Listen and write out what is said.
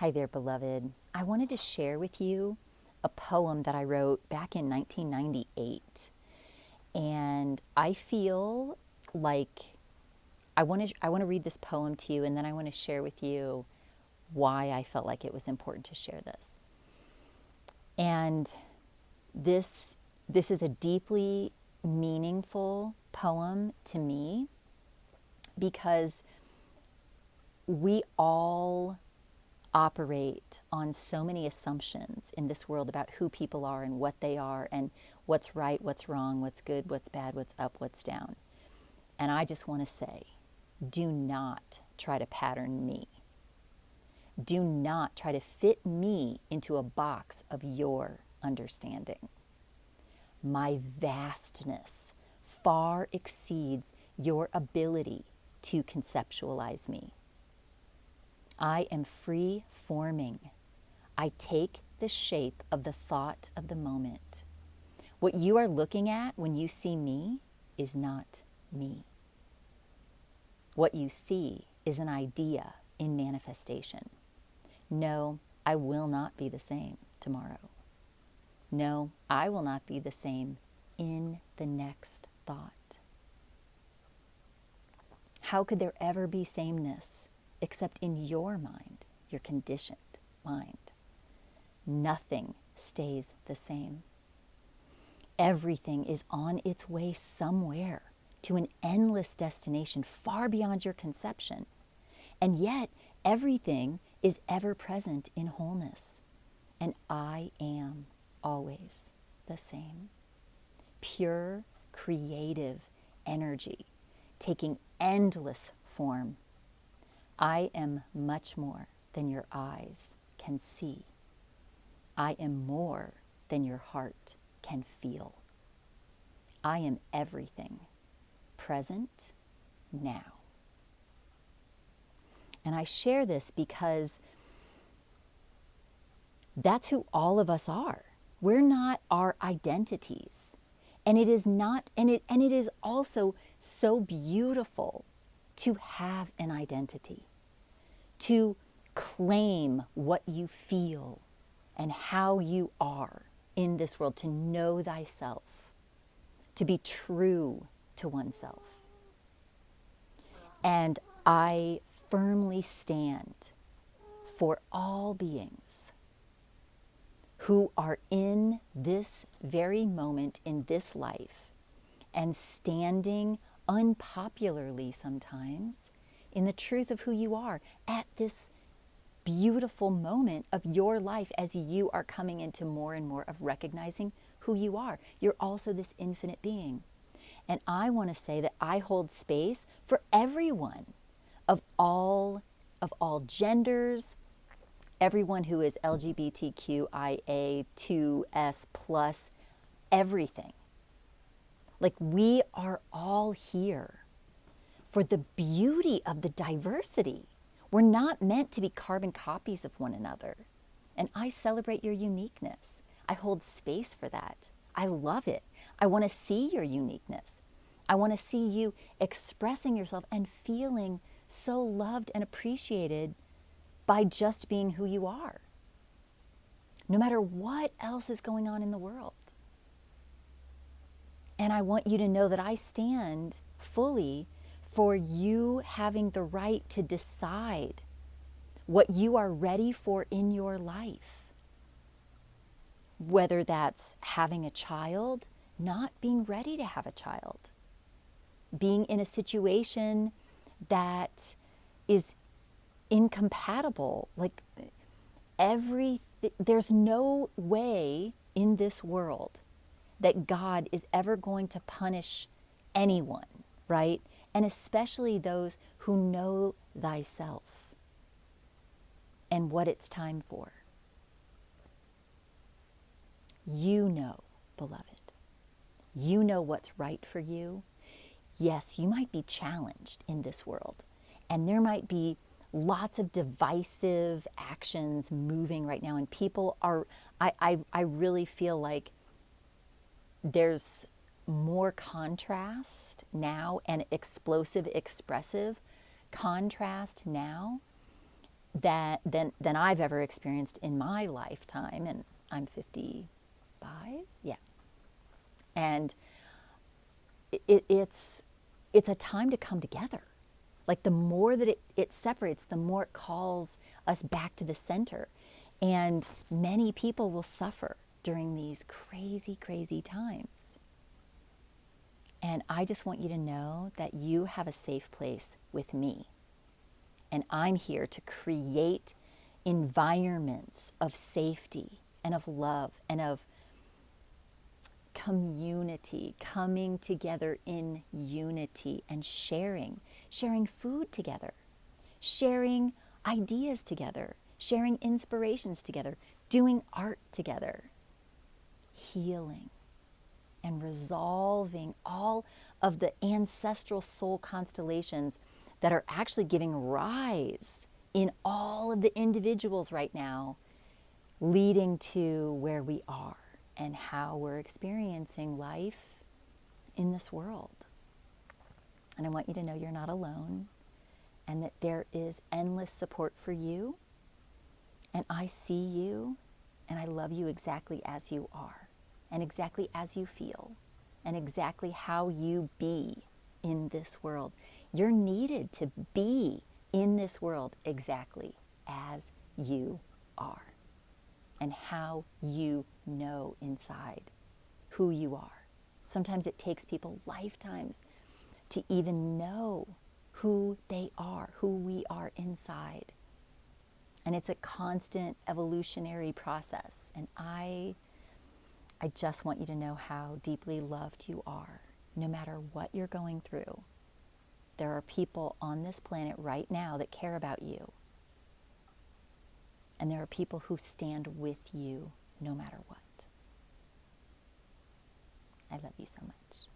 Hi there, beloved. I wanted to share with you a poem that I wrote back in 1998. And I feel like I want to read this poem to you, and then I want to share with you why I felt like it was important to share this. And this is a deeply meaningful poem to me because we all operate on so many assumptions in this world about who people are and what they are and what's right, what's wrong, what's good, what's bad, what's up, what's down. And I just want to say, do not try to pattern me. Do not try to fit me into a box of your understanding. My vastness far exceeds your ability to conceptualize me. I am free forming. I take the shape of the thought of the moment. What you are looking at when you see me is not me. What you see is an idea in manifestation. No, I will not be the same tomorrow. No, I will not be the same in the next thought. How could there ever be sameness except in your mind, your conditioned mind? Nothing stays the same. Everything is on its way somewhere to an endless destination far beyond your conception. And yet, everything is ever present in wholeness. And I am always the same. Pure, creative energy, taking endless form. I am much more than your eyes can see. I am more than your heart can feel. I am everything, present now. And I share this because that's who all of us are. We're not our identities. And it is not, and it is also so beautiful to have an identity, to claim what you feel and how you are in this world, to know thyself, to be true to oneself. And I firmly stand for all beings who are in this very moment in this life and standing unpopularly sometimes in the truth of who you are at this beautiful moment of your life as you are coming into more and more of recognizing who you are. You're also this infinite being. And I want to say that I hold space for everyone of all genders, everyone who is LGBTQIA2S plus, everything. Like, we are all here for the beauty of the diversity. We're not meant to be carbon copies of one another. And I celebrate your uniqueness. I hold space for that. I love it. I want to see your uniqueness. I want to see you expressing yourself and feeling so loved and appreciated by just being who you are, no matter what else is going on in the world. And I want you to know that I stand fully for you having the right to decide what you are ready for in your life. Whether that's having a child, not being ready to have a child, being in a situation that is incompatible, like there's no way in this world that God is ever going to punish anyone, right? And especially those who know thyself and what it's time for. You know, beloved, you know what's right for you. Yes, you might be challenged in this world, and there might be lots of divisive actions moving right now, and people are, I really feel like there's more contrast now and explosive, expressive contrast now than I've ever experienced in my lifetime. And I'm 55, yeah. And it's a time to come together. Like the more that it separates, the more it calls us back to the center. And many people will suffer during these crazy, crazy times. And I just want you to know that you have a safe place with me. And I'm here to create environments of safety and of love and of community, coming together in unity and sharing food together, sharing ideas together, sharing inspirations together, doing art together, healing and resolving all of the ancestral soul constellations that are actually giving rise in all of the individuals right now, leading to where we are and how we're experiencing life in this world. And I want you to know you're not alone and that there is endless support for you. And I see you and I love you exactly as you are and exactly as you feel and exactly how you be in this world. You're needed to be in this world exactly as you are and how you know inside who you are. Sometimes it takes people lifetimes to even know who they are, who we are inside. And it's a constant evolutionary process. And I just want you to know how deeply loved you are, no matter what you're going through. There are people on this planet right now that care about you. And there are people who stand with you no matter what. I love you so much.